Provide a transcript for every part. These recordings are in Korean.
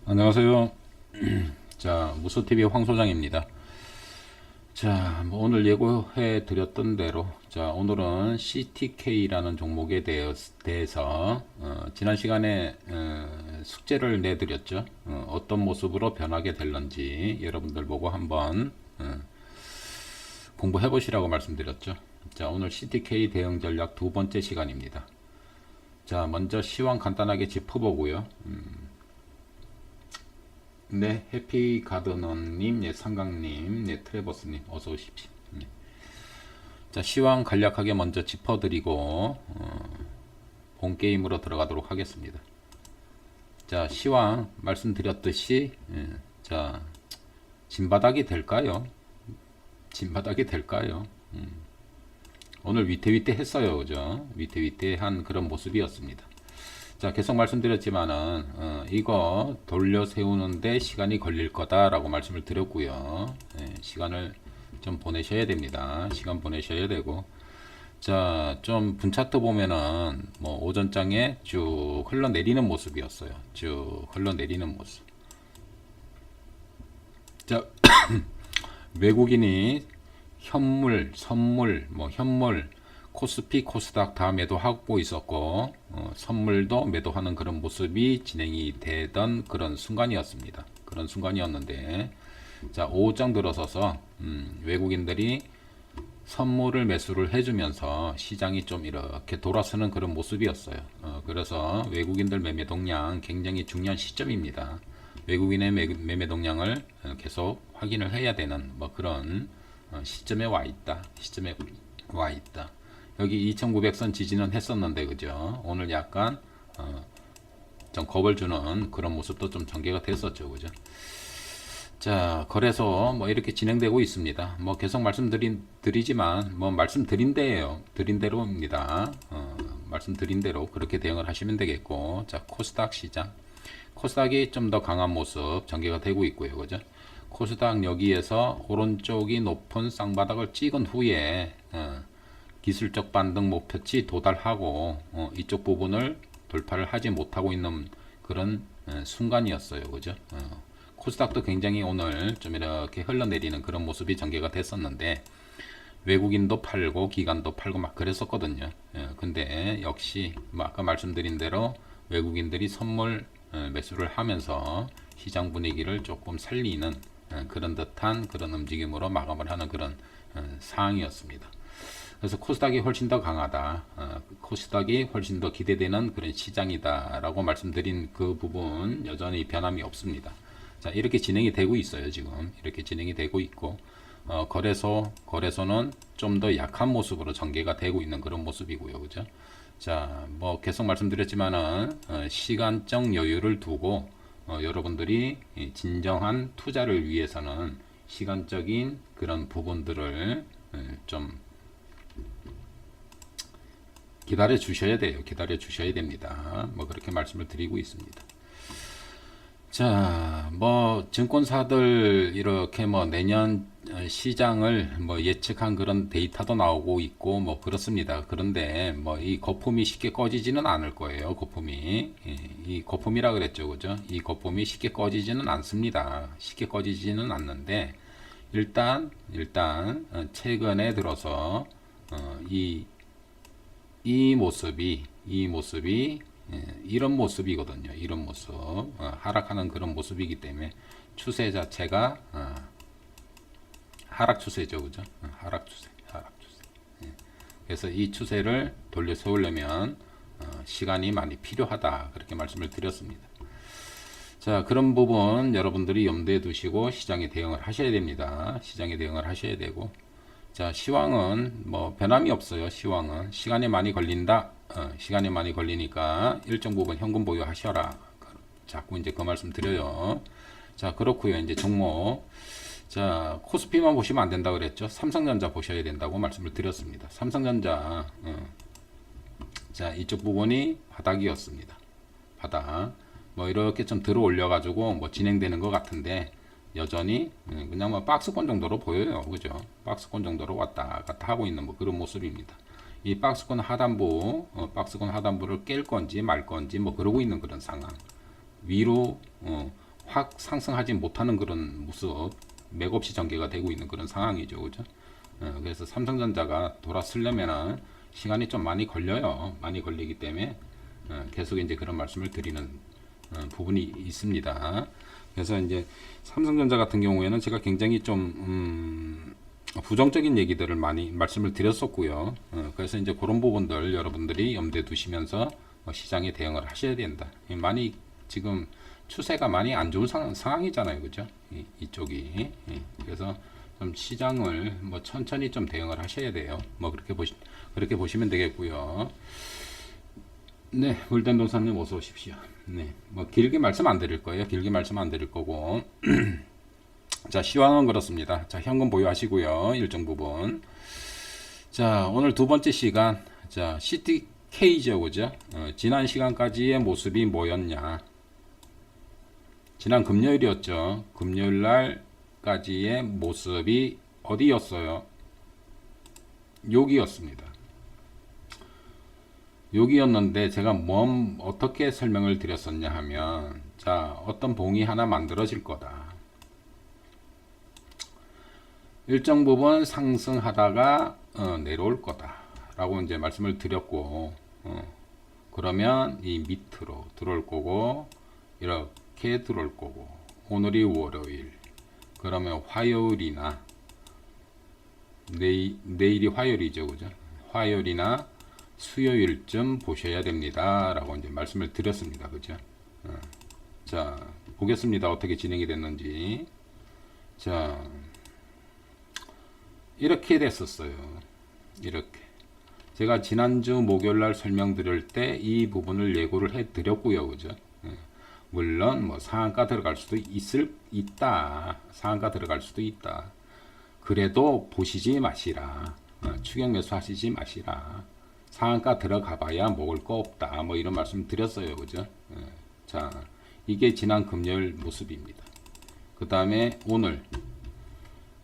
안녕하세요. 자, 무소TV 황소장입니다. 자, 오늘 예고해 드렸던 대로, 자, 오늘은 CTK라는 종목에 대해서, 지난 시간에, 숙제를 내드렸죠. 어떤 모습으로 변하게 될런지 여러분들 보고 한번, 공부해 보시라고 말씀드렸죠. 자, 오늘 CTK 대응 전략 두 번째 시간입니다. 자, 먼저 시황 간단하게 짚어보고요. 네, 해피 가드너님, 네, 상강님, 네, 트레버스님, 어서 오십시오. 네. 자, 시황 간략하게 먼저 짚어드리고 본 게임으로 들어가도록 하겠습니다. 자, 시황 말씀드렸듯이, 자, 진바닥이 될까요? 진바닥이 될까요? 오늘 위태위태했어요, 그죠? 위태위태한 그런 모습이었습니다. 자, 계속 말씀드렸지만은 이거 돌려 세우는데 시간이 걸릴 거다라고 말씀을 드렸고요. 시간을 좀 보내셔야 됩니다. 시간 보내셔야 되고, 자, 좀 분차트 보면은 뭐 오전장에 쭉 흘러내리는 모습이었어요. 쭉 흘러내리는 모습. 자, 외국인이 현물, 선물, 뭐 현물, 코스피, 코스닥 다 매도하고 있었고 선물도 매도하는 그런 모습이 진행이 되던 그런 순간이었습니다. 그런 순간이었는데 자, 5장 들어서서 외국인들이 선물을 매수를 해주면서 시장이 좀 이렇게 돌아서는 그런 모습이었어요. 그래서 외국인들 매매 동량 굉장히 중요한 시점입니다. 외국인의 매매 동량을 계속 확인을 해야 되는 뭐 그런 시점에 와 있다. 시점에 와 있다. 여기 2900선 지지는 했었는데 그죠? 오늘 약간 좀 겁을 주는 그런 모습도 좀 전개가 됐었죠. 그죠? 자, 거래소 뭐 이렇게 진행되고 있습니다. 뭐 계속 말씀드리지만 뭐 말씀드린 대예요. 드린 대로입니다. 말씀드린 대로 그렇게 대응을 하시면 되겠고, 자, 코스닥 시장. 코스닥이 좀 더 강한 모습 전개가 되고 있고요. 그죠? 코스닥 여기에서 오른쪽이 높은 쌍바닥을 찍은 후에 기술적 반등 목표치 도달하고 이쪽 부분을 돌파를 하지 못하고 있는 그런 순간이었어요. 그죠? 코스닥도 굉장히 오늘 좀 이렇게 흘러내리는 그런 모습이 전개가 됐었는데 외국인도 팔고 기관도 팔고 막 그랬었거든요. 근데 역시 뭐 아까 말씀드린 대로 외국인들이 선물 매수를 하면서 시장 분위기를 조금 살리는 그런 듯한 그런 움직임으로 마감을 하는 그런 상황이었습니다. 그래서 코스닥이 훨씬 더 강하다. 코스닥이 훨씬 더 기대되는 그런 시장이다라고 말씀드린 그 부분 여전히 변함이 없습니다. 자, 이렇게 진행이 되고 있어요. 지금 이렇게 진행이 되고 있고 거래소는 좀 더 약한 모습으로 전개가 되고 있는 그런 모습이고요. 그죠? 자, 뭐 계속 말씀드렸지만은 시간적 여유를 두고 여러분들이 진정한 투자를 위해서는 시간적인 그런 부분들을 좀 기다려 주셔야 돼요. 기다려 주셔야 됩니다. 뭐 그렇게 말씀을 드리고 있습니다. 자, 뭐 증권사들 이렇게 뭐 내년 시장을 뭐 예측한 그런 데이터도 나오고 있고 뭐 그렇습니다. 그런데 뭐 이 거품이 쉽게 꺼지지는 않을 거예요. 거품이 이 거품이라 그랬죠, 그죠? 이 거품이 쉽게 꺼지지는 않습니다. 쉽게 꺼지지는 않는데 일단 최근에 들어서 이 모습이 이런 모습이거든요. 이런 모습 하락하는 그런 모습이기 때문에 추세 자체가 하락 추세죠, 그죠? 하락 추세. 그래서 이 추세를 돌려 세우려면 시간이 많이 필요하다 그렇게 말씀을 드렸습니다. 자, 그런 부분 여러분들이 염두에 두시고 시장에 대응을 하셔야 됩니다. 시장에 대응을 하셔야 되고, 자, 시황은 뭐 변함이 없어요. 시황은 시간이 많이 걸린다. 시간이 많이 걸리니까 일정 부분 현금 보유하셔라. 자꾸 이제 그 말씀 드려요. 자, 그렇고요. 이제 종목. 자, 코스피만 보시면 안 된다 그랬죠. 삼성전자 보셔야 된다고 말씀을 드렸습니다. 삼성전자. 자, 이쪽 부분이 바닥이었습니다. 바닥. 뭐 이렇게 좀 들어 올려 가지고 뭐 진행되는 것 같은데 여전히 그냥 뭐 박스권 정도로 보여요. 그죠? 박스권 정도로 왔다 갔다 하고 있는 뭐 그런 모습입니다. 이 박스권 하단부를 깰 건지 말 건지 뭐 그러고 있는 그런 상황. 위로 확 상승하지 못하는 그런 모습, 맥없이 전개가 되고 있는 그런 상황이죠, 그죠? 그래서 삼성전자가 돌아서려면은 시간이 좀 많이 걸려요. 많이 걸리기 때문에 계속 이제 그런 말씀을 드리는 부분이 있습니다. 그래서 이제 삼성전자 같은 경우에는 제가 굉장히 좀 부정적인 얘기들을 많이 말씀을 드렸었고요. 그래서 이제 그런 부분들 여러분들이 염두에 두시면서 시장에 대응을 하셔야 된다. 많이 지금 추세가 많이 안 좋은 상황이잖아요, 그죠? 이쪽이. 그래서 좀 시장을 뭐 천천히 좀 대응을 하셔야 돼요. 뭐 그렇게 보시면 되겠고요. 네, 물단동사님 어서 오십시오. 네, 뭐 길게 말씀 안 드릴 거예요. 길게 말씀 안 드릴 거고. 자, 시황은 그렇습니다. 자, 현금 보유하시고요. 일정 부분. 자, 오늘 두 번째 시간. 자, CTK죠, 그죠? 지난 시간까지의 모습이 뭐였냐? 지난 금요일이었죠. 금요일 날까지의 모습이 어디였어요? 여기였습니다. 여기였는데 제가 어떻게 설명을 드렸었냐 하면, 자, 어떤 봉이 하나 만들어질 거다. 일정 부분 상승하다가 내려올 거다 라고 이제 말씀을 드렸고, 그러면 이 밑으로 들어올 거고, 이렇게 들어올 거고, 오늘이 월요일, 그러면 화요일이나 내일이 화요일이죠, 그죠? 화요일이나 수요일쯤 보셔야 됩니다 라고 이제 말씀을 드렸습니다, 그죠? 자, 보겠습니다. 어떻게 진행이 됐는지. 자, 이렇게 됐었어요. 이렇게 제가 지난주 목요일날 설명드릴 때 이 부분을 예고를 해 드렸고요, 그죠? 물론 뭐 상한가 들어갈 수도 있다. 상한가 들어갈 수도 있다. 그래도 보시지 마시라. 추격 매수 하시지 마시라. 상한가 들어가 봐야 먹을 거 없다. 뭐 이런 말씀 드렸어요, 그죠? 자, 이게 지난 금요일 모습입니다. 그 다음에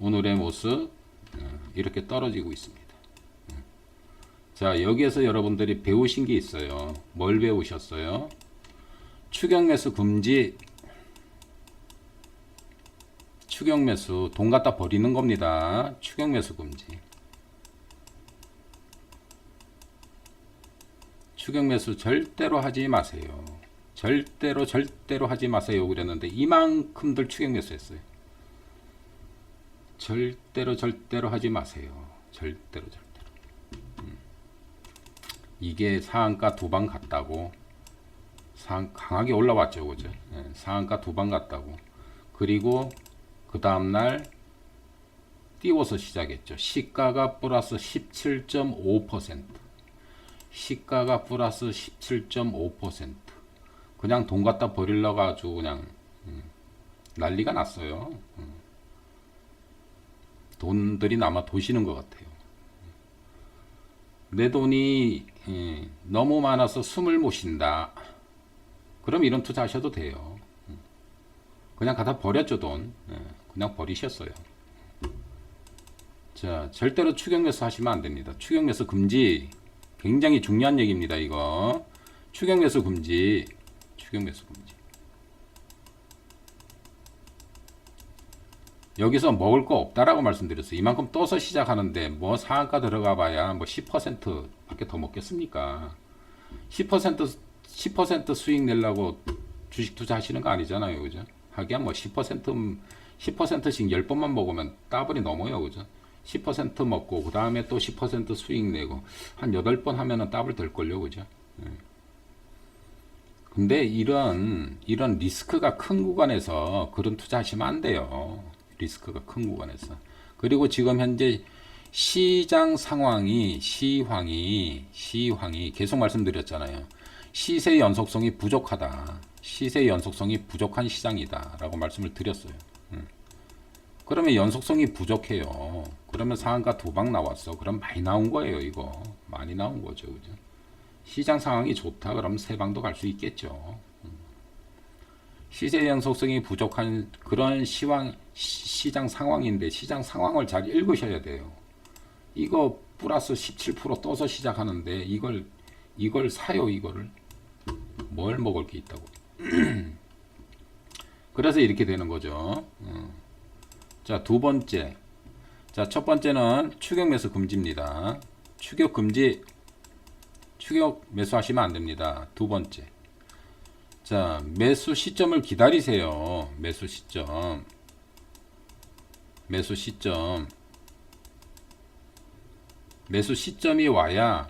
오늘의 모습 이렇게 떨어지고 있습니다. 자, 여기에서 여러분들이 배우신 게 있어요. 뭘 배우셨어요? 추격 매수 금지, 추격 매수 돈 갖다 버리는 겁니다. 추격 매수 금지. 추격 매수 절대로 하지 마세요. 절대로 하지 마세요 그랬는데 이만큼들 추격 매수했어요. 절대로 하지 마세요. 절대로. 이게 상한가 두 방 갔다고 강하게 올라왔죠, 그죠? 상한가 두 방 갔다고. 그리고 그 다음날 띄워서 시작했죠. 시가가 플러스 17.5%. 시가가 플러스 17.5%. 그냥 돈 갖다 버리려고 아주 그냥 난리가 났어요. 돈들이 남아 도시는 것 같아요. 내 돈이 너무 많아서 숨을 못 쉰다. 그럼 이런 투자 하셔도 돼요. 그냥 갖다 버렸죠, 돈. 그냥 버리셨어요. 자, 절대로 추격 매수 하시면 안 됩니다. 추격 매수 금지. 굉장히 중요한 얘기입니다, 이거. 추격 매수 금지. 추격 매수 금지. 여기서 먹을 거 없다라고 말씀드렸어요. 이만큼 떠서 시작하는데 뭐 상한가 들어가 봐야 뭐 10% 밖에 더 먹겠습니까? 10% 수익 내려고 주식 투자하시는 거 아니잖아요, 그죠? 하기야 뭐 10%씩 10번만 먹으면 따블이 넘어요, 그죠? 10% 먹고 그 다음에 또 10% 수익 내고 한 8번 하면은 따블 될걸요, 그죠? 근데 이런 리스크가 큰 구간에서 그런 투자 하시면 안 돼요. 리스크가 큰 구간에서. 그리고 지금 현재 시장 상황이 시황이 계속 말씀드렸잖아요. 시세 연속성이 부족하다. 시세 연속성이 부족한 시장이다 라고 말씀을 드렸어요. 그러면 연속성이 부족해요. 그러면 상한가 두 방 나왔어. 그럼 많이 나온 거예요, 이거. 많이 나온 거죠, 그죠? 시장 상황이 좋다 그러면 세 방도 갈 수 있겠죠. 시세 연속성이 부족한 그런 시장 상황인데 시장 상황을 잘 읽으셔야 돼요. 이거 플러스 17% 떠서 시작하는데 이걸 사요, 이거를. 뭘 먹을 게 있다고. 그래서 이렇게 되는 거죠. 자, 두 번째. 자, 첫 번째는 추격 매수 금지입니다. 추격 금지, 추격 매수하시면 안 됩니다. 두 번째. 자, 매수 시점을 기다리세요. 매수 시점. 매수 시점. 매수 시점이 와야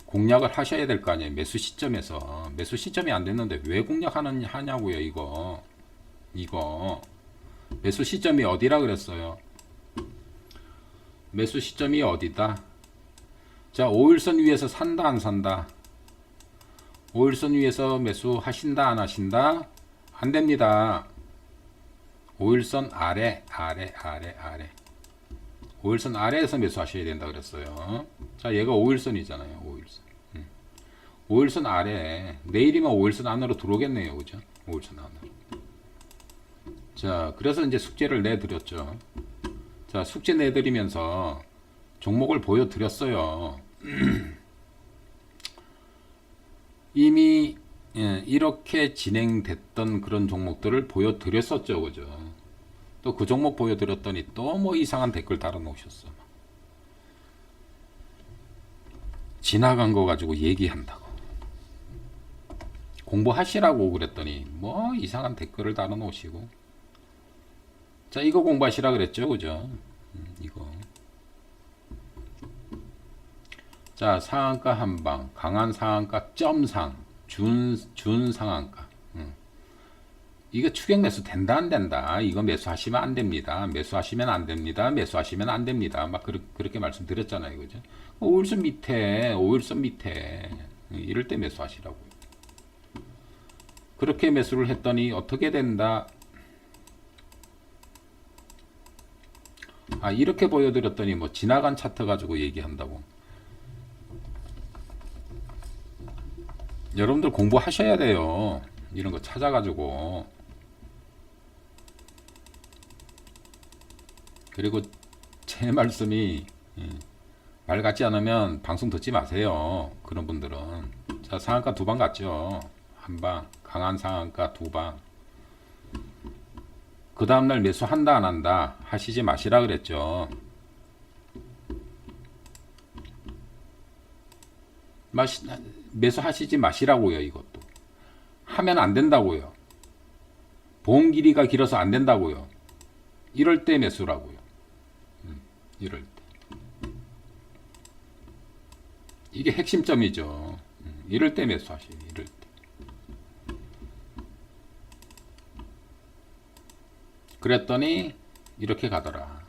공략을 하셔야 될 거 아니에요. 매수 시점에서. 매수 시점이 안 됐는데 왜 하냐고요, 이거. 매수 시점이 어디라 그랬어요? 매수 시점이 어디다? 자, 5일선 위에서 산다, 안 산다? 5일선 위에서 매수하신다, 안 하신다? 안 됩니다. 5일선 아래. 5일선 아래에서 매수하셔야 된다 그랬어요. 자, 얘가 5일선이잖아요. 5일선. 5일선 아래. 내일이면 5일선 안으로 들어오겠네요. 그죠? 5일선 안으로. 자, 그래서 이제 숙제를 내드렸죠. 자, 숙제 내드리면서 종목을 보여드렸어요. 이미 이렇게 진행됐던 그런 종목들을 보여드렸었죠. 그죠? 또 그 종목 보여드렸더니 또 뭐 이상한 댓글 달아놓으셨어. 지나간 거 가지고 얘기한다고. 공부하시라고 그랬더니 뭐 이상한 댓글을 달아놓으시고. 자, 이거 공부하시라 그랬죠. 그죠? 이거. 자, 상한가 한방, 강한 상한가 점상, 준 상한가. 이거 추격 매수 된다, 안 된다? 이거 매수하시면 안 됩니다. 매수하시면 안 됩니다. 매수하시면 안 됩니다. 막 그렇게 말씀드렸잖아요. 그죠? 5일선 밑에, 이럴 때 매수하시라고요. 그렇게 매수를 했더니 어떻게 된다? 아, 이렇게 보여드렸더니 뭐 지나간 차트 가지고 얘기한다고. 여러분들 공부하셔야 돼요. 이런 거 찾아가지고. 그리고 제 말씀이 말 같지 않으면 방송 듣지 마세요. 그런 분들은. 자, 상한가 두 방 갔죠. 한 방, 강한 상한가 두 방. 그 다음날 매수한다 안 한다 하시지 마시라 그랬죠. 매수하시지 마시라고요. 이것도 하면 안 된다고요. 보험 길이가 길어서 안 된다고요. 이럴 때 매수라고요. 이럴 때. 이게 핵심점이죠. 이럴 때 매수하시요. 이럴 때. 그랬더니 이렇게 가더라.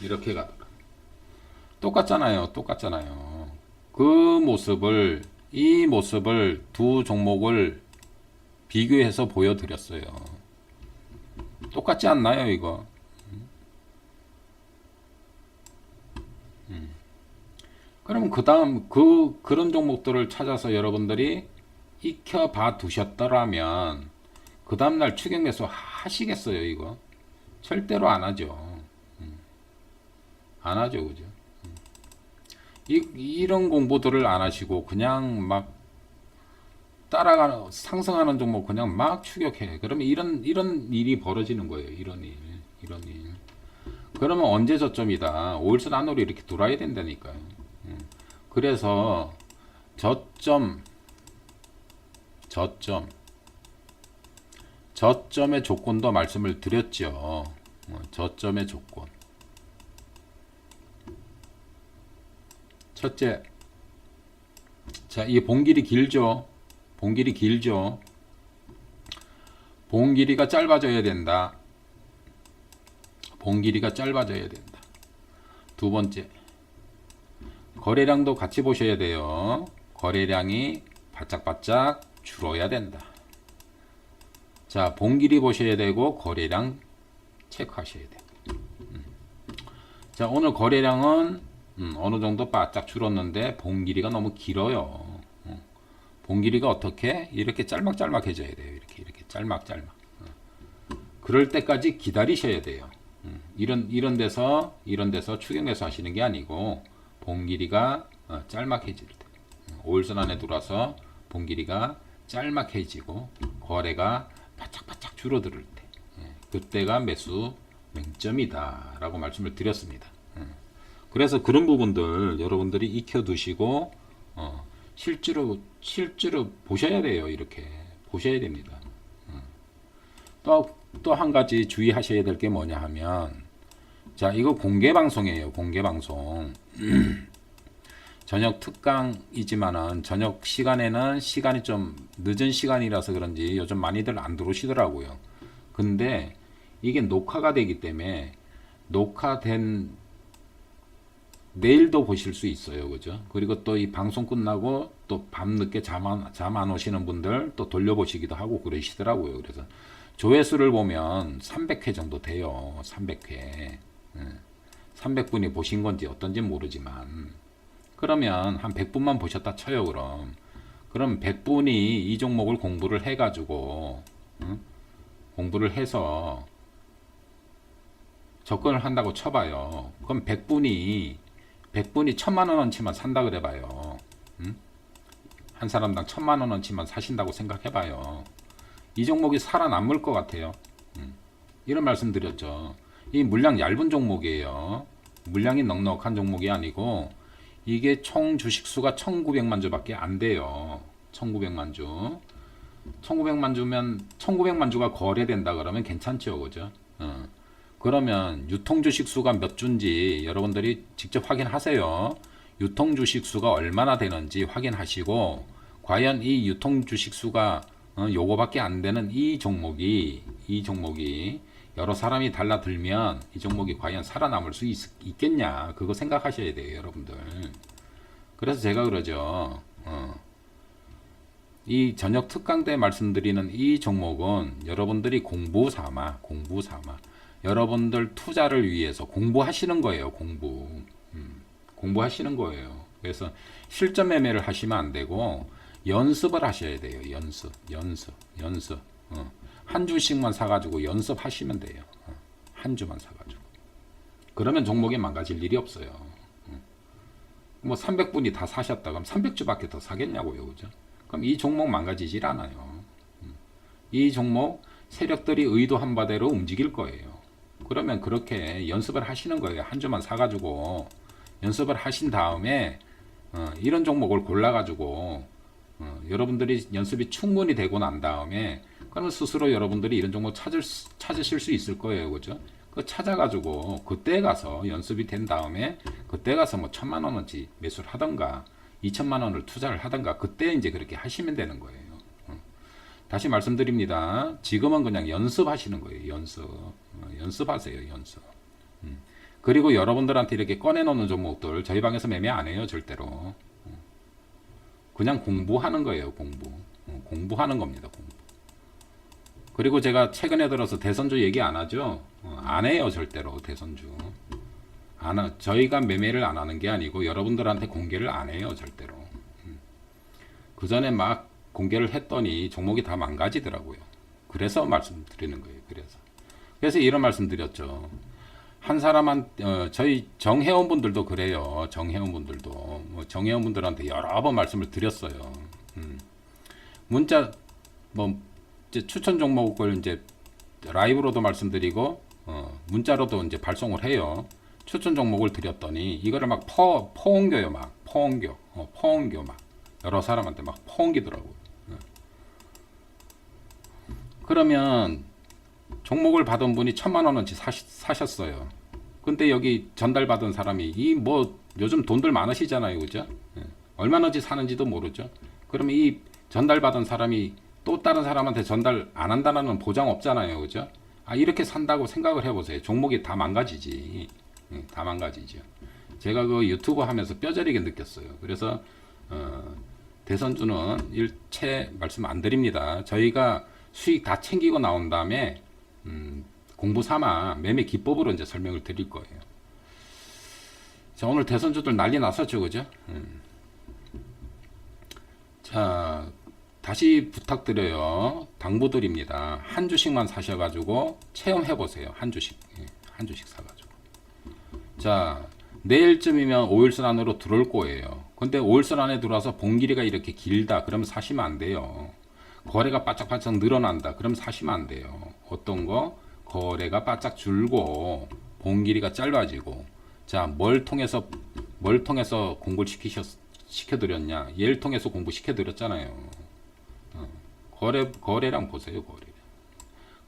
이렇게 가더라. 똑같잖아요. 그 모습을, 이 모습을 두 종목을 비교해서 보여드렸어요. 똑같지 않나요, 이거? 그러면 그 다음 그런 종목들을 찾아서 여러분들이 익혀봐 두셨더라면 그 다음날 추격 매수 하시겠어요, 이거? 절대로 안 하죠. 안 하죠, 그죠? 이런 공부들을 안 하시고 그냥 막 따라가는, 상승하는 종목 그냥 막 추격해. 그러면 이런 일이 벌어지는 거예요. 이런 일. 그러면 언제 저점이다. 5일선 안으로 이렇게 돌아야 된다니까요. 그래서 저점의 조건도 말씀을 드렸죠. 저점의 조건. 첫째, 자, 이 봉길이 길죠. 봉길이 길이가 짧아져야 된다. 두 번째, 거래량도 같이 보셔야 돼요. 거래량이 바짝바짝 줄어야 된다. 자, 봉길이 보셔야 되고 거래량 체크하셔야 돼요. 자, 오늘 거래량은 어느 정도 바짝 줄었는데 봉길이가 너무 길어요. 봉길이가 어떻게? 이렇게 짤막짤막해져야 돼요. 이렇게 짤막짤막. 그럴 때까지 기다리셔야 돼요. 이런 데서 추격 매수 하시는 게 아니고 봉길이가 짤막해질 때, 5일선 안에 들어와서 봉길이가 짤막해지고 거래가 바짝바짝 줄어들 때, 그때가 매수 맹점이다 라고 말씀을 드렸습니다. 그래서 그런 부분들 여러분들이 익혀두시고 실제로 보셔야 돼요. 이렇게 보셔야 됩니다. 또 한 가지 주의하셔야 될 게 뭐냐 하면, 자, 이거 공개 방송이에요. 공개 방송. 저녁 특강이지만은 저녁 시간에는 시간이 좀 늦은 시간이라서 그런지 요즘 많이들 안 들어오시더라고요. 근데 이게 녹화가 되기 때문에 녹화된 내일도 보실 수 있어요. 그죠? 그리고 또 이 방송 끝나고 또 밤늦게 잠 안 오시는 분들 또 돌려보시기도 하고 그러시더라고요. 그래서 조회수를 보면 300회 정도 돼요. 300회. 300분이 보신 건지 어떤지 모르지만, 그러면 한 100분만 보셨다 쳐요. 그럼 100분이 이 종목을 공부를 해가지고 공부를 해서 접근을 한다고 쳐봐요. 그럼 100분이 1000만 원어치만 산다 그래봐요. 한 사람당 1000만 원어치만 사신다고 생각해봐요. 이 종목이 살아남을 것 같아요. 이런 말씀 드렸죠. 이 물량 얇은 종목이에요. 물량이 넉넉한 종목이 아니고, 이게 총 주식수가 1900만 주밖에 안 돼요. 1900만 주. 1900만 주면 1900만 주가 거래된다 그러면 괜찮죠. 그죠? 그러면 유통 주식수가 몇 주인지 여러분들이 직접 확인하세요. 유통 주식수가 얼마나 되는지 확인하시고, 과연 이 유통 주식수가 요거밖에 안 되는 이 종목이 여러 사람이 달라들면 이 종목이 과연 살아남을 수 있겠냐, 그거 생각하셔야 돼요. 여러분들. 그래서 제가 그러죠. 이 저녁 특강 때 말씀드리는 이 종목은 여러분들이 공부 삼아 여러분들 투자를 위해서 공부하시는 거예요. 공부하시는 거예요. 그래서 실전 매매를 하시면 안 되고 연습을 하셔야 돼요. 연습. 한 주씩만 사가지고 연습하시면 돼요. 한 주만 사가지고. 그러면 종목이 망가질 일이 없어요. 뭐 300분이 다 사셨다 그럼 300주밖에 더 사겠냐고요. 그죠? 그럼 이 종목 망가지질 않아요. 이 종목 세력들이 의도한 바대로 움직일 거예요. 그러면 그렇게 연습을 하시는 거예요. 한 주만 사가지고 연습을 하신 다음에 이런 종목을 골라가지고 여러분들이 연습이 충분히 되고 난 다음에 그러면 스스로 여러분들이 이런 종목 찾으실 수 있을 거예요. 그죠? 그 찾아가지고 그때 가서 연습이 된 다음에 그때 가서 뭐 1000만 원어치 매수를 하던가 2000만 원을 투자를 하던가 그때 이제 그렇게 하시면 되는 거예요. 다시 말씀드립니다. 지금은 그냥 연습하시는 거예요. 연습하세요. 연습. 그리고 여러분들한테 이렇게 꺼내놓는 종목들 저희 방에서 매매 안 해요. 절대로. 그냥 공부하는 거예요. 공부하는 겁니다. 그리고 제가 최근에 들어서 대선주 얘기 안 하죠. 안 해요. 절대로 대선주. 저희가 매매를 안 하는 게 아니고 여러분들한테 공개를 안 해요. 절대로. 그 전에 막 공개를 했더니 종목이 다 망가지더라고요. 그래서 말씀드리는 거예요. 그래서 이런 말씀 드렸죠. 한 저희 정회원분들도 그래요. 정회원분들한테 여러 번 말씀을 드렸어요. 문자 이제 추천 종목을 이제 라이브로도 말씀드리고 문자로도 이제 발송을 해요. 추천 종목을 드렸더니 이거를 막 퍼옮겨요. 퍼옮겨 막 여러 사람한테 막 퍼옮기더라고요. 그러면 종목을 받은 분이 1000만 원어치 사셨어요. 근데 여기 전달받은 사람이 요즘 돈들 많으시잖아요. 그죠? 얼마나치 사는지도 모르죠. 그러면 이 전달받은 사람이 또 다른 사람한테 전달 안 한다는 보장 없잖아요. 그죠? 이렇게 산다고 생각을 해보세요. 종목이 다 망가지지. 다 망가지죠. 제가 그 유튜브 하면서 뼈저리게 느꼈어요. 그래서 대선주는 일체 말씀 안 드립니다. 저희가 수익 다 챙기고 나온 다음에 공부 삼아 매매 기법으로 이제 설명을 드릴 거예요. 자, 오늘 대선주들 난리 났었죠. 그죠? 자, 다시 부탁드려요. 당부드립니다. 한 주씩만 사셔가지고 체험해보세요. 한 주씩 사가지고. 자, 내일쯤이면 5일선 안으로 들어올 거예요. 근데 5일선 안에 들어와서 봉 길이가 이렇게 길다. 그러면 사시면 안 돼요. 거래가 바짝바짝 늘어난다. 그럼 사시면 안 돼요. 어떤 거? 거래가 바짝 줄고 봉 길이가 짧아지고. 자, 뭘 통해서 공부를 시켜드렸냐? 얘를 통해서 공부 시켜드렸잖아요. 거래량 보세요.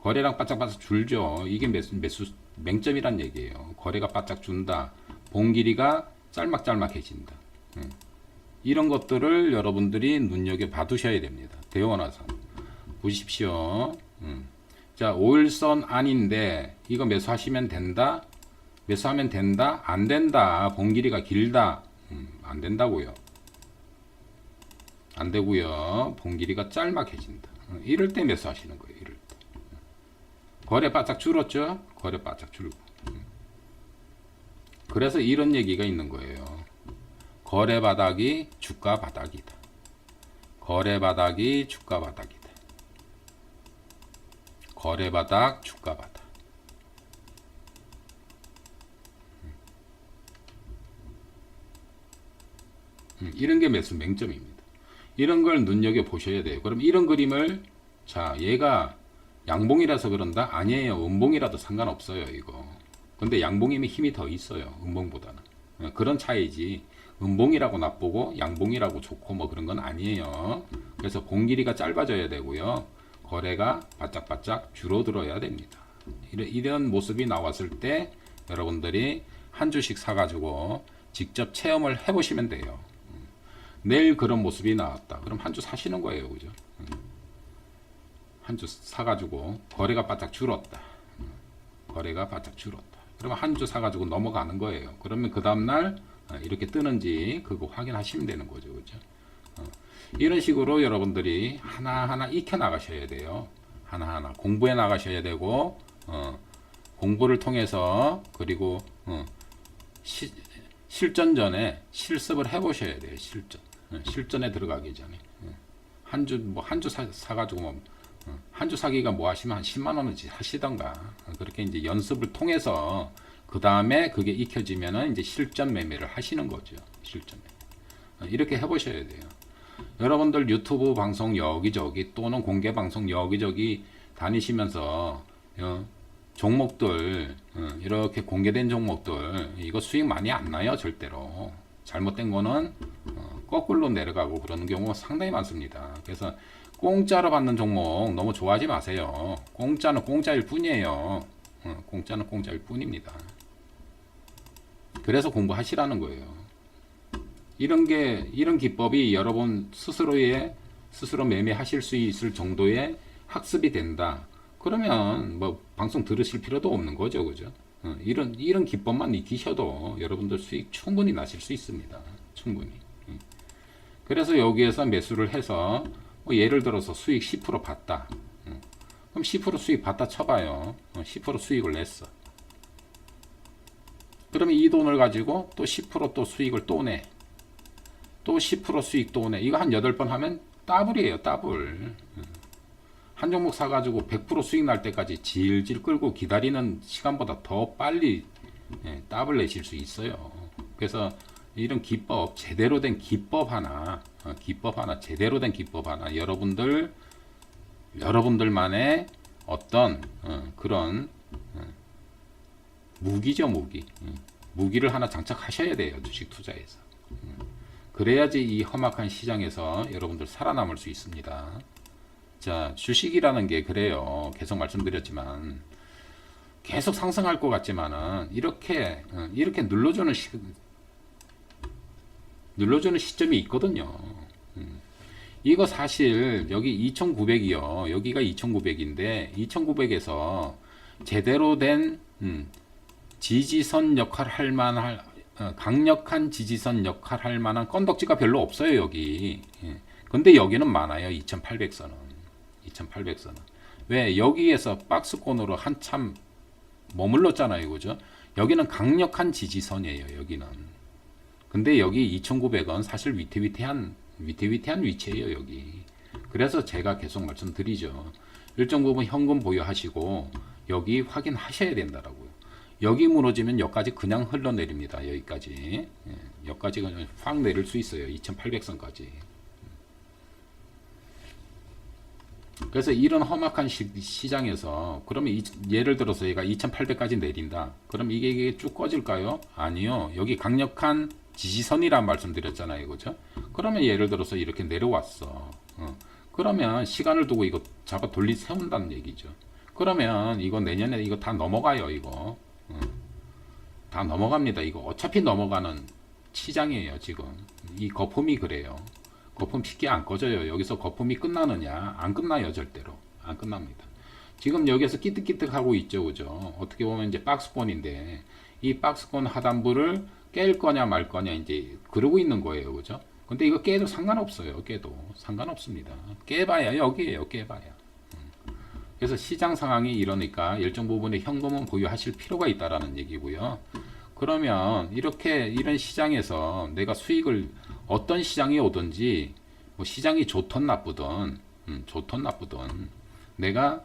거래량 바짝바짝 줄죠. 이게 매수 맹점이란 얘기예요. 거래가 바짝 준다. 봉 길이가 짤막짤막해진다. 이런 것들을 여러분들이 눈여겨 봐두셔야 됩니다. 대원화선 보십시오. 자, 5일선 아닌데 이거 매수하시면 된다. 매수하면 된다. 안 된다. 봉 길이가 길다. 안 된다고요. 안 되고요. 봉 길이가 짤막해진다. 이럴 때 매수하시는 거예요. 이럴 때. 거래 바짝 줄었죠? 거래 바짝 줄고. 그래서 이런 얘기가 있는 거예요. 거래 바닥이 주가 바닥이다. 거래 바닥이 주가 바닥이다. 거래 바닥, 주가 바닥. 이런 게 매수 맹점입니다. 이런 걸 눈여겨 보셔야 돼요. 그럼 이런 그림을, 자, 얘가 양봉이라서 그런다? 아니에요. 음봉이라도 상관없어요, 이거. 근데 양봉이면 힘이 더 있어요, 음봉보다는. 그런 차이지. 음봉이라고 나쁘고 양봉이라고 좋고 뭐 그런 건 아니에요. 그래서 봉 길이가 짧아져야 되고요. 거래가 바짝바짝 줄어들어야 됩니다. 이런 모습이 나왔을 때 여러분들이 한 주씩 사가지고 직접 체험을 해보시면 돼요. 내일 그런 모습이 나왔다. 그럼 한 주 사시는 거예요. 그죠? 한 주 사가지고 거래가 바짝 줄었다. 거래가 바짝 줄었다. 그러면 한 주 사가지고 넘어가는 거예요. 그러면 그 다음날 이렇게 뜨는지 그거 확인하시면 되는 거죠. 그죠? 이런 식으로 여러분들이 하나하나 익혀 나가셔야 돼요. 하나하나 공부해 나가셔야 되고, 공부를 통해서, 그리고 실전 전에 실습을 해 보셔야 돼요. 실전에 들어가기 전에. 한 주 사가지고 한 주 사기가 뭐 하시면 한 10만 원어치 하시던가. 그렇게 이제 연습을 통해서 그 다음에 그게 익혀지면은 이제 실전 매매를 하시는 거죠. 실전 매매. 이렇게 해보셔야 돼요. 여러분들 유튜브 방송 여기저기 또는 공개 방송 여기저기 다니시면서 종목들 이렇게 공개된 종목들 이거 수익 많이 안 나요. 절대로. 잘못된 거는 거꾸로 내려가고 그러는 경우가 상당히 많습니다. 그래서 공짜로 받는 종목 너무 좋아하지 마세요. 공짜는 공짜일 뿐이에요. 공짜는 공짜일 뿐입니다. 그래서 공부하시라는 거예요. 이런 기법이 여러분 스스로 매매하실 수 있을 정도의 학습이 된다. 그러면 뭐 방송 들으실 필요도 없는 거죠. 그죠? 이런 기법만 익히셔도 여러분들 수익 충분히 나실 수 있습니다. 충분히. 그래서 여기에서 매수를 해서 뭐 예를 들어서 수익 10% 봤다. 그럼 10% 수익 봤다 쳐봐요. 10% 수익을 냈어. 그러면 이 돈을 가지고 또 10% 또 수익을 또 내. 또 10% 수익 또 내. 이거 한 8번 하면 더블이에요. 더블. 한 종목 사가지고 100% 수익 날 때까지 질질 끌고 기다리는 시간보다 더 빨리 더블 내실 수 있어요. 그래서 이런 기법, 제대로 된 기법 하나, 제대로 된 기법 하나, 여러분들만의 어떤 그런 무기죠, 무기. 무기를 하나 장착하셔야 돼요, 주식 투자에서. 그래야지 이 험악한 시장에서 여러분들 살아남을 수 있습니다. 자, 주식이라는 게 그래요. 계속 말씀드렸지만 계속 상승할 것 같지만은 이렇게 눌러주는 시점이 있거든요. 이거 사실 여기 2,900이요. 여기가 2,900인데 2,900에서 제대로 된 지지선 역할 할 만한 강력한 지지선 역할 할 만한 건덕지가 별로 없어요. 여기. 근데 여기는 많아요. 2,800선은. 2,800선은. 왜? 여기에서 박스권으로 한참 머물렀잖아요. 그죠? 여기는 강력한 지지선이에요. 여기는. 근데 여기 2,900원 사실 위태위태한 위치예요. 여기. 그래서 제가 계속 말씀드리죠. 일정 부분 현금 보유하시고 여기 확인하셔야 된다라고요. 여기 무너지면 여기까지 그냥 흘러내립니다. 여기까지. 여기까지 그냥 확 내릴 수 있어요. 2,800선까지. 그래서 이런 험악한 시장에서 그러면 예를 들어서 얘가 2800까지 내린다. 그럼 이게 쭉 꺼질까요? 아니요. 여기 강력한 지지선이란 말씀드렸잖아요. 그죠? 그러면 예를 들어서 이렇게 내려왔어. 그러면 시간을 두고 이거 잡아 세운다는 얘기죠. 그러면 이거 내년에 이거 다 넘어가요. 이거. 다 넘어갑니다. 이거 어차피 넘어가는 시장이에요. 지금. 이 거품이 그래요. 거품 쉽게 안 꺼져요. 여기서 거품이 끝나느냐? 안 끝나요. 절대로. 안 끝납니다. 지금 여기서 끼뜩끼뜩 하고 있죠. 그죠? 어떻게 보면 이제 박스권인데 이 박스권 하단부를 깰 거냐 말 거냐 이제 그러고 있는 거예요. 그죠? 근데 이거 깨도 상관없어요. 깨도 상관없습니다. 깨봐야 여기에요. 깨봐야. 그래서 시장 상황이 이러니까 일정 부분의 현금은 보유하실 필요가 있다라는 얘기고요. 그러면 이런 시장에서 내가 수익을 어떤 시장이 오든지 뭐 시장이 좋든 나쁘든 내가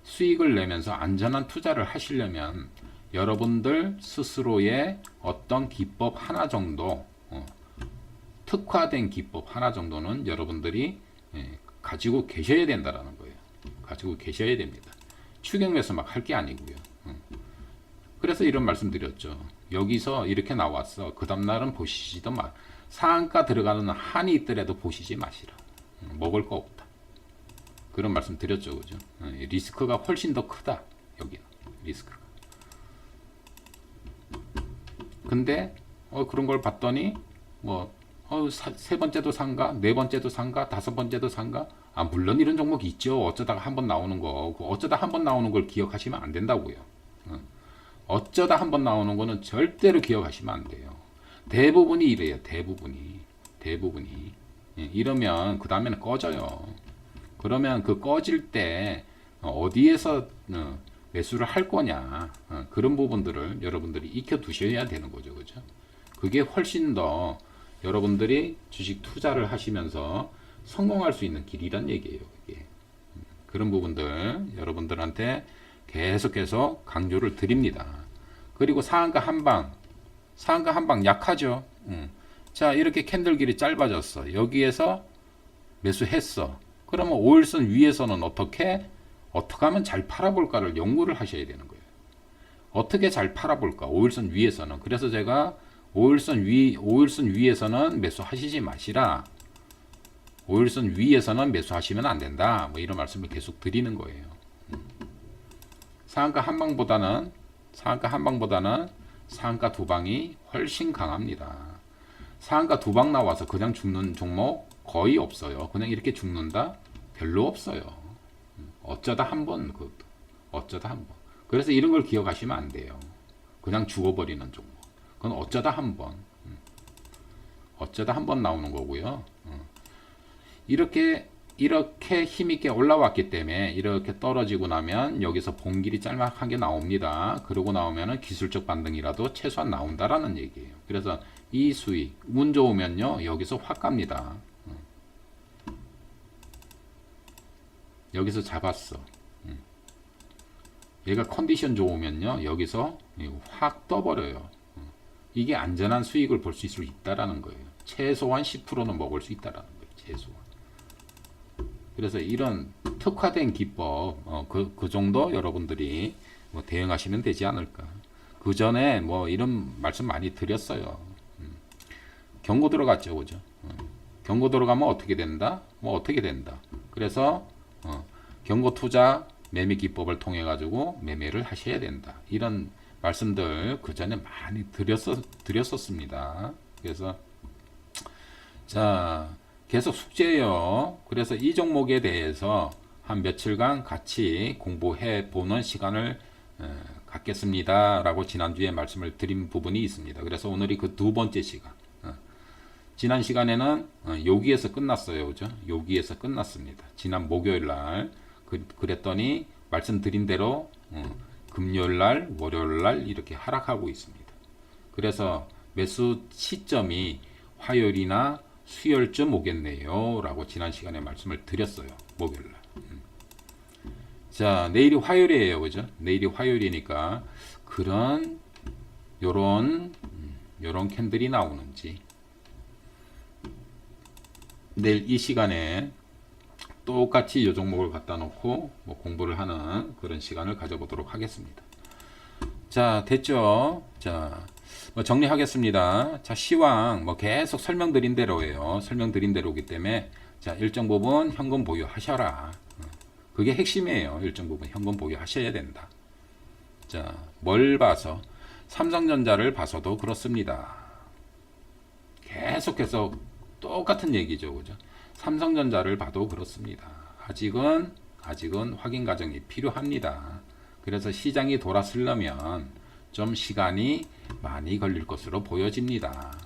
수익을 내면서 안전한 투자를 하시려면 여러분들 스스로의 어떤 기법 하나 정도 특화된 기법 하나 정도는 여러분들이 가지고 계셔야 된다라는 거예요. 가지고 계셔야 됩니다. 추격 매수 막 할 게 아니고요. 그래서 이런 말씀 드렸죠. 여기서 이렇게 나왔어. 그 다음날은 보시지도 마. 상한가 들어가는 한이 있더라도 보시지 마시라. 먹을 거 없다. 그런 말씀 드렸죠. 그죠? 리스크가 훨씬 더 크다. 여기는. 리스크가. 근데, 그런 걸 봤더니, 세 번째도 산가? 네 번째도 산가? 다섯 번째도 산가? 물론 이런 종목이 있죠. 어쩌다가 한번 나오는 거. 어쩌다 한번 나오는 걸 기억하시면 안 된다고요. 어쩌다 한번 나오는 거는 절대로 기억하시면 안 돼요. 대부분이 이래요. 대부분이. 이러면 그 다음에는 꺼져요. 그러면 그 꺼질 때 어디에서 매수를 할 거냐. 그런 부분들을 여러분들이 익혀 두셔야 되는 거죠. 그죠? 그게 훨씬 더 여러분들이 주식 투자를 하시면서 성공할 수 있는 길이란 얘기예요. 그게. 그런 부분들 여러분들한테 계속 강조를 드립니다. 그리고 상한가 한방 약하죠. 자, 이렇게 캔들 길이 짧아졌어. 여기에서 매수했어. 그러면 5일선 위에서는 어떻게 하면 잘 팔아볼까를 연구를 하셔야 되는 거예요. 어떻게 잘 팔아볼까? 5일선 위에서는. 그래서 제가 5일선 위에서는 매수하시지 마시라. 5일선 위에서는 매수하시면 안 된다. 뭐 이런 말씀을 계속 드리는 거예요. 상한가 한방보다는 상한가 두 방이 훨씬 강합니다. 상한가 두 방 나와서 그냥 죽는 종목 거의 없어요. 그냥 이렇게 죽는다? 별로 없어요. 어쩌다 한 번, 어쩌다 한 번. 그래서 이런 걸 기억하시면 안 돼요. 그냥 죽어버리는 종목. 그건 어쩌다 한 번. 어쩌다 한 번 나오는 거고요. 이렇게 힘있게 올라왔기 때문에 이렇게 떨어지고 나면 여기서 봉길이 짤막하게 나옵니다. 그러고 나오면은 기술적 반등이라도 최소한 나온다라는 얘기예요. 그래서 이 수익 운 좋으면요 여기서 확 갑니다. 여기서 잡았어. 얘가 컨디션 좋으면요 여기서 확 떠버려요. 이게 안전한 수익을 볼 수 있다라는 거예요. 최소한 10%는 먹을 수 있다라는 거예요. 최소한. 그래서 이런 특화된 기법 그 정도 여러분들이 대응하시면 되지 않을까. 그 전에 이런 말씀 많이 드렸어요. 경고 들어갔죠, 그죠? 경고 들어가면 어떻게 된다? 어떻게 된다. 그래서 경고 투자 매매 기법을 통해 가지고 매매를 하셔야 된다. 이런 말씀들 그 전에 많이 드렸었습니다. 그래서 자. 계속 숙제예요. 그래서 이 종목에 대해서 한 며칠간 같이 공부해 보는 시간을 갖겠습니다. 라고 지난주에 말씀을 드린 부분이 있습니다. 그래서 오늘이 그 두 번째 시간. 지난 시간에는 여기에서 끝났어요. 그죠? 여기에서 끝났습니다. 지난 목요일 날. 그랬더니 말씀드린 대로 금요일 날, 월요일 날 이렇게 하락하고 있습니다. 그래서 매수 시점이 화요일이나 수요일쯤 오겠네요. 라고 지난 시간에 말씀을 드렸어요. 목요일날. 자, 내일이 화요일이에요. 그죠? 내일이 화요일이니까 요런 캔들이 나오는지 내일 이 시간에 똑같이 이 종목을 갖다 놓고 뭐 공부를 하는 그런 시간을 가져보도록 하겠습니다. 자, 됐죠? 자, 뭐 정리하겠습니다. 자, 시황 뭐 계속 설명드린 대로예요. 설명드린 대로이기 때문에 자, 일정 부분 현금 보유하셔라. 그게 핵심이에요. 일정 부분 현금 보유하셔야 된다. 자, 뭘 봐서? 삼성전자를 봐서도 그렇습니다. 계속해서 똑같은 얘기죠. 그죠? 삼성전자를 봐도 그렇습니다. 아직은 확인 과정이 필요합니다. 그래서 시장이 돌아서려면 좀 시간이 많이 걸릴 것으로 보여집니다.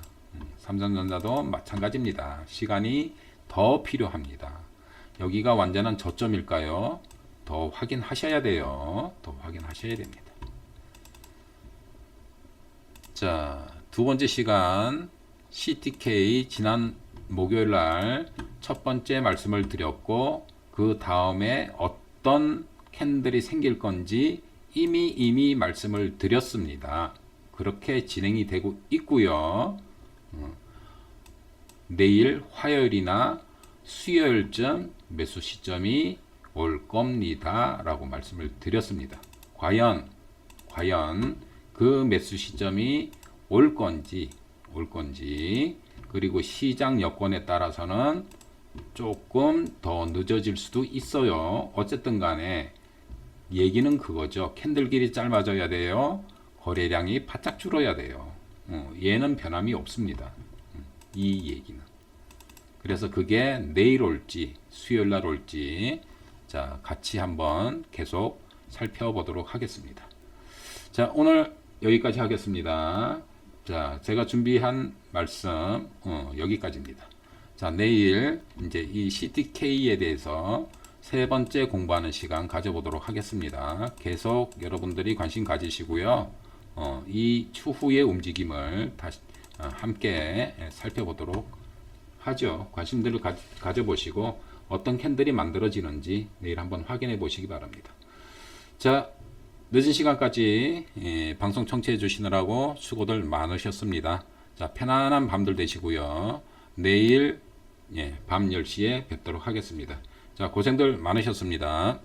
삼성전자도 마찬가지입니다. 시간이 더 필요합니다. 여기가 완전한 저점일까요? 더 확인하셔야 돼요. 더 확인하셔야 됩니다. 자, 두 번째 시간 CTK 지난 목요일 날 첫 번째 말씀을 드렸고 그 다음에 어떤 캔들이 생길 건지 이미 말씀을 드렸습니다. 그렇게 진행이 되고 있고요. 내일 화요일이나 수요일쯤 매수 시점이 올 겁니다. 라고 말씀을 드렸습니다. 과연 그 매수 시점이 올 건지 그리고 시장 여건에 따라서는 조금 더 늦어질 수도 있어요. 어쨌든 간에 얘기는 그거죠. 캔들 길이 짧아져야 돼요. 거래량이 바짝 줄어야 돼요. 얘는 변함이 없습니다. 이 얘기는. 그래서 그게 내일 올지 수요일 날 올지 자, 같이 한번 계속 살펴보도록 하겠습니다. 자, 오늘 여기까지 하겠습니다. 자, 제가 준비한 말씀 여기까지입니다. 자, 내일 이제 이 CTK에 대해서 세 번째 공부하는 시간 가져보도록 하겠습니다. 계속 여러분들이 관심 가지시고요. 이 추후의 움직임을 다시 함께 살펴보도록 하죠. 관심들을 가져보시고 어떤 캔들이 만들어지는지 내일 한번 확인해 보시기 바랍니다. 자, 늦은 시간까지 방송 청취해 주시느라고 수고들 많으셨습니다. 자, 편안한 밤들 되시고요. 내일 밤 10시에 뵙도록 하겠습니다. 자, 고생들 많으셨습니다.